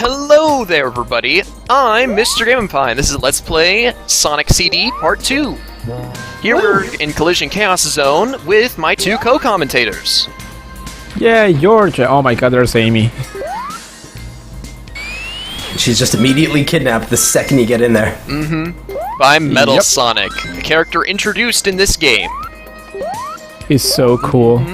Hello there, everybody. I'm Mr. Gamewatch, and this is Let's Play Sonic CD Part 2. Here we're in Collision Chaos Zone with my two co-commentators. Yeah, George. Oh my god, there's Amy. She's just immediately kidnapped the second you get in there. By Metal Yep. Sonic, a character introduced in this game. He's so cool.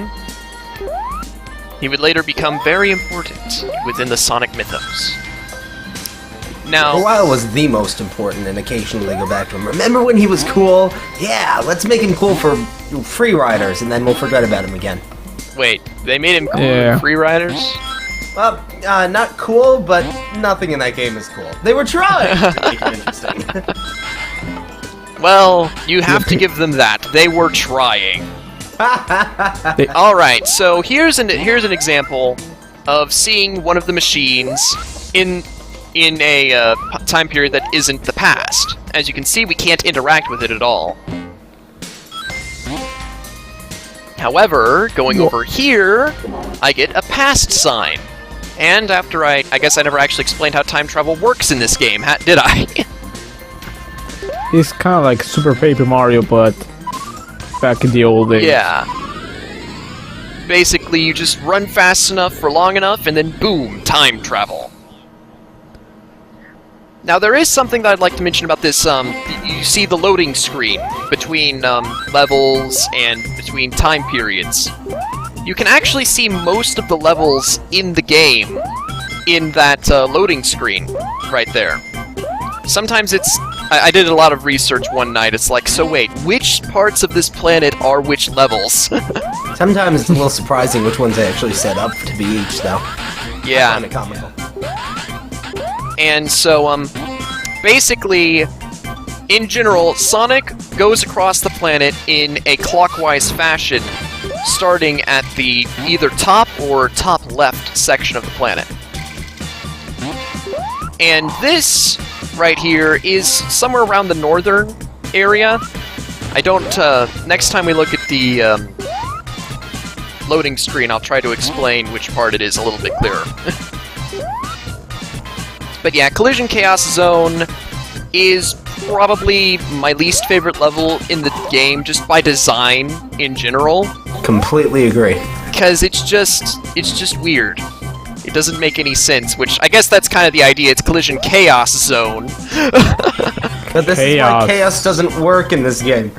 He would later become very important within the Sonic mythos. For a Now, while was the most important, and occasionally go back to him. Remember when he was cool? Yeah, let's make him cool for free riders, and then we'll forget about him again. wait, they made him cool Yeah. in Free Riders? Well, not cool, but nothing in that game is cool. They were trying to make it interesting. Well, you have to give them that. They were trying. Alright, so here's an example of seeing one of the machines in a time period that isn't the past. As you can see, we can't interact with it at all. However, going over here, I get a past sign. And after I guess I never actually explained how time travel works in this game, did I? He's kind of like Super Paper Mario, but back in the old days. Yeah. Basically, you just run fast enough for long enough, and then boom, time travel. Now, there is something that I'd like to mention about this. You see the loading screen between levels and between time periods. You can actually see most of the levels in the game in that loading screen right there. Sometimes it's... I did a lot of research one night. It's like, so wait, which parts of this planet are which levels? Sometimes it's a little surprising which ones they actually set up to be each, though. Yeah. Kind of comical. And so, basically, in general, Sonic goes across the planet in a clockwise fashion, starting at the either top or top left section of the planet. And this right here is somewhere around the northern area. I don't, next time we look at the loading screen, I'll try to explain which part it is a little bit clearer. But yeah, Collision Chaos Zone is probably my least favorite level in the game, just by design in general. Completely agree. Because it's just weird. It doesn't make any sense, which I guess that's kind of the idea. It's Collision Chaos Zone. But this is why chaos doesn't work in this game.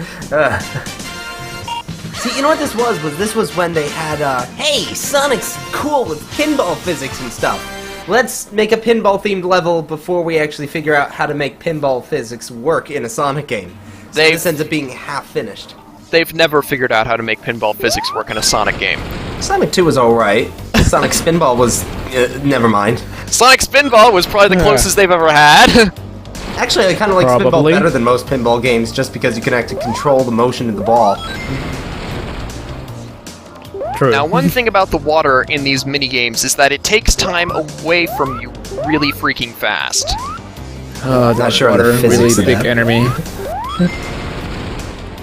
See, you know what this was? This was when they had, hey, Sonic's cool with pinball physics and stuff. Let's make a pinball-themed level before we actually figure out how to make pinball physics work in a Sonic game. So this ends up being half-finished. They've never figured out how to make pinball physics work in a Sonic game. Sonic 2 was alright. Sonic Spinball was... never mind. Sonic Spinball was probably the closest they've ever had. Actually, I kind of like Spinball better than most pinball games, just because you can actually control the motion of the ball. True. Now, one thing about the water in these mini-games is that it takes time away from you really freaking fast. Oh, Not sure on the physics really of big that. enemy.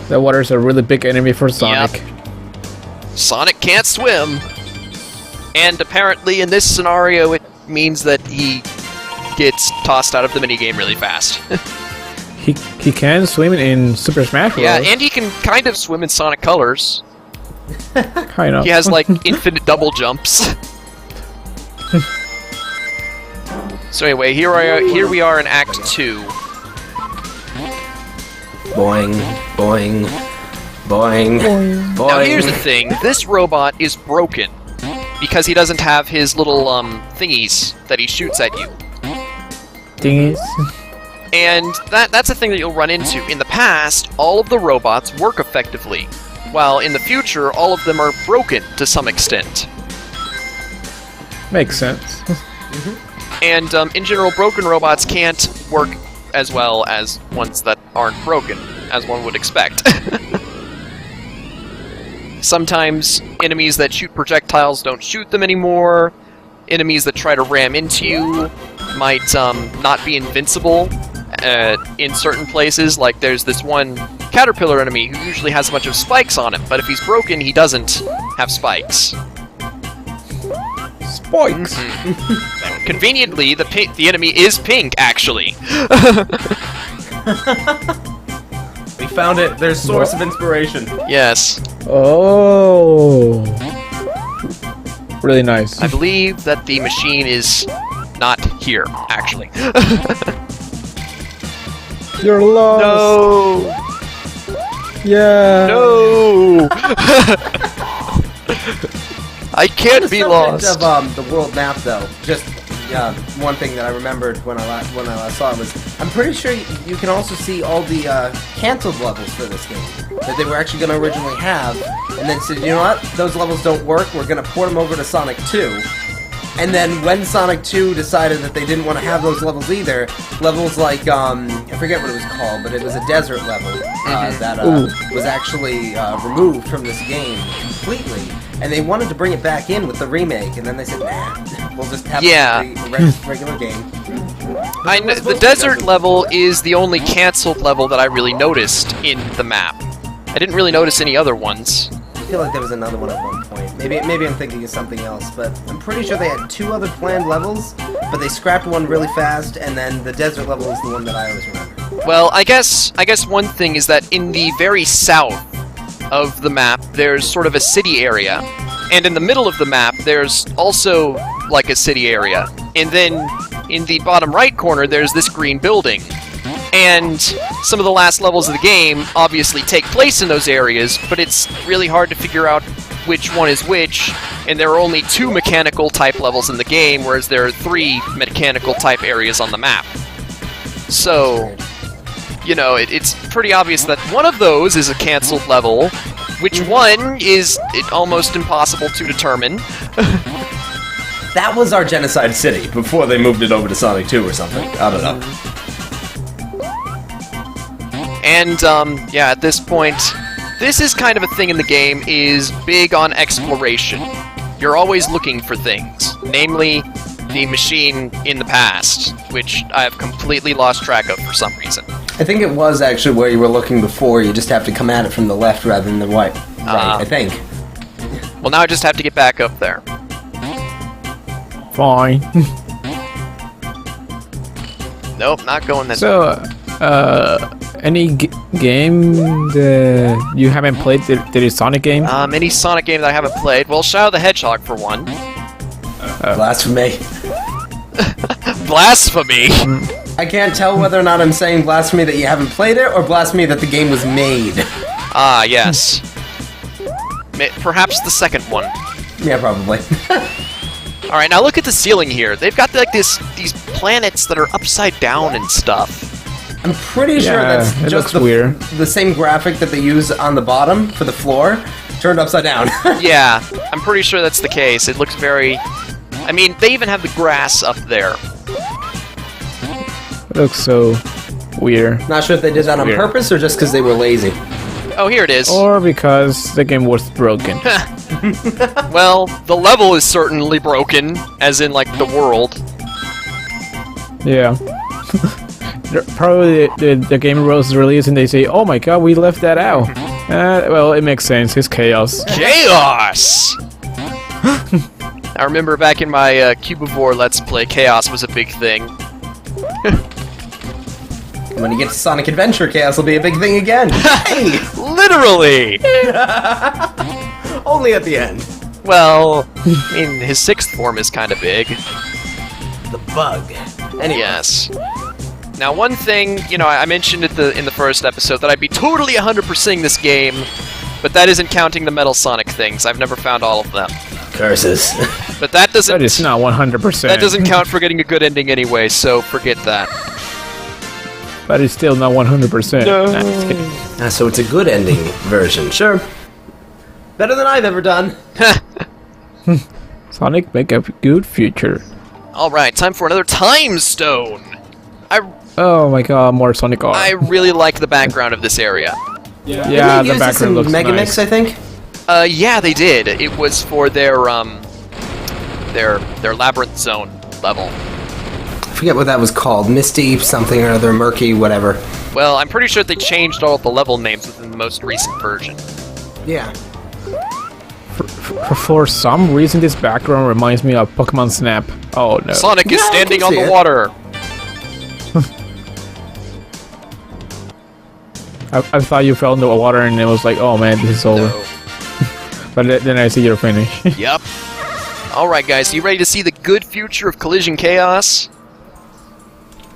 The water's a really big enemy for Sonic. Yep. Sonic can't swim. And apparently in this scenario it means that he gets tossed out of the minigame really fast. He can swim in Super Smash Bros. Yeah, and he can kind of swim in Sonic Colors. Kind of. He has like infinite double jumps. So anyway, here we are in Act 2. Boing, boing, boing, boing. Now here's the thing, this robot is broken because he doesn't have his little thingies that he shoots at you. Dingies. And that's a thing that you'll run into. In the past, all of the robots work effectively, while in the future, all of them are broken to some extent. Makes sense. And in general, broken robots can't work as well as ones that aren't broken, as one would expect. Sometimes enemies that shoot projectiles don't shoot them anymore. Enemies that try to ram into you might not be invincible in certain places. Like there's this one caterpillar enemy who usually has a bunch of spikes on him, but if he's broken, he doesn't have spikes. Spikes! conveniently, the enemy is pink, actually. We found it. Their source of inspiration. Yes. Oh. Really nice. I believe that the machine is not here, actually. You're lost. No! Yeah. No! I can't be lost. Of the world map, though, just one thing that I remembered when I last saw it was, I'm pretty sure you can also see all the canceled levels for this game that they were actually going to originally have, and then said, you know what, those levels don't work, we're going to port them over to Sonic 2. And then when Sonic 2 decided that they didn't want to have those levels either, levels like, I forget what it was called, but it was a desert level that was actually removed from this game completely. And they wanted to bring it back in with the remake, and then they said, nah, we'll just have a regular game. The desert level is the only canceled level that I really noticed in the map. I didn't really notice any other ones. I feel like there was another one at one point. Maybe I'm thinking of something else, but I'm pretty sure they had 2 other planned levels, but they scrapped one really fast, and then the desert level is the one that I always remember. Well, I guess one thing is that in the very south of the map, there's sort of a city area, and in the middle of the map, there's also like a city area, and then in the bottom right corner, there's this green building. And some of the last levels of the game obviously take place in those areas, but it's really hard to figure out which one is which, and there are only 2 mechanical type levels in the game, whereas there are 3 mechanical type areas on the map. So, you know, it's pretty obvious that one of those is a canceled level, which one is almost impossible to determine. That was our Genocide City, before they moved it over to Sonic 2 or something. I don't know. And, yeah, at this point, this is kind of a thing in the game, is big on exploration. You're always looking for things, namely the machine in the past, which I have completely lost track of for some reason. I think it was actually where you were looking before, you just have to come at it from the left rather than the right, I think. Well, now I just have to get back up there. Fine. Nope, not going this way. So, any game that you haven't played that is Sonic game? Any Sonic game that I haven't played? Well, Shadow the Hedgehog, for one. Blasphemy. Blasphemy? I can't tell whether or not I'm saying blasphemy that you haven't played it, or blasphemy that the game was made. Ah, yes. Perhaps the second one. Yeah, probably. Alright, now look at the ceiling here. They've got like these planets that are upside down and stuff. I'm pretty sure that's just the same graphic that they use on the bottom for the floor, turned upside down. Yeah, I'm pretty sure that's the case. It looks very... I mean, they even have the grass up there. It looks so weird. Not sure if they did that on purpose or just because they were lazy. Oh, here it is. Or because the game was broken. Well, the level is certainly broken, as in, like, the world. Yeah. Probably the game was released and they say, oh my god, we left that out. Well, it makes sense. It's chaos. Chaos! I remember back in my Cubivore Let's Play, chaos was a big thing. When you get to Sonic Adventure, chaos will be a big thing again. Hey! Literally! Only at the end. Well, I mean, his 6th form is kind of big. The bug. Anyway. Yes. Now, one thing, you know, I mentioned it in the first episode that I'd be totally 100%ing this game, but that isn't counting the Metal Sonic things. I've never found all of them. Curses. But that doesn't... That is not 100%. That doesn't count for getting a good ending anyway, so forget that. But it's still not 100%. No. Nah, just kidding. So it's a good ending version. Sure. Better than I've ever done. Sonic, make a good future. Alright, time for another time stone! Oh my god, more Sonic R. I really like the background of this area. Yeah, the background looks Mega nice. Mix, I think? Yeah, they did. It was for their Labyrinth Zone level. I forget what that was called. Misty something or other, Murky, whatever. Well, I'm pretty sure they changed all of the level names within the most recent version. Yeah. For some reason, this background reminds me of Pokemon Snap. Oh no. Sonic is Yeah, I standing can on see the it. water. I thought you fell into the water and it was like, oh man, this is over. No. But then I see your finish. Yep. Alright, guys, you ready to see the good future of Collision Chaos?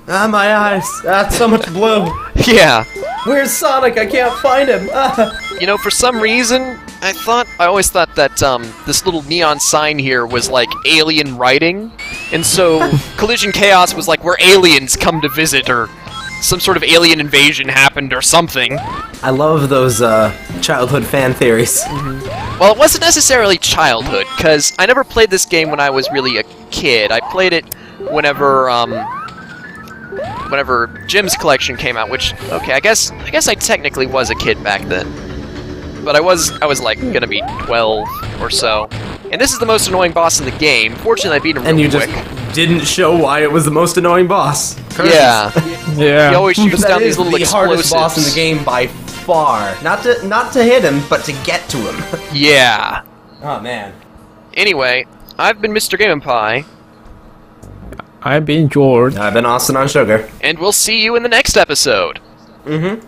Ah, my eyes. Ah, so much blue. Yeah. Where's Sonic? I can't find him. Ah. You know, for some reason, I always thought that, this little neon sign here was, like, alien writing. And so, Collision Chaos was like where aliens come to visit, or some sort of alien invasion happened, or something. I love those childhood fan theories. Well, it wasn't necessarily childhood, because I never played this game when I was really a kid. I played it whenever Jim's Collection came out, which, okay, I guess I technically was a kid back then. But I was like gonna be 12 or so. And this is the most annoying boss in the game. Fortunately, I beat him And real you quick. just didn't show why it was the most annoying boss. Curses. Yeah. Yeah. He always shoots That down is these little the hardest explosives. boss in the game by far. Not to hit him, but to get to him. Yeah. Oh man. Anyway, I've been Mr. Game & Pie, I've been George. I've been Austin on Sugar. and we'll see you in the next episode. Mm-hmm.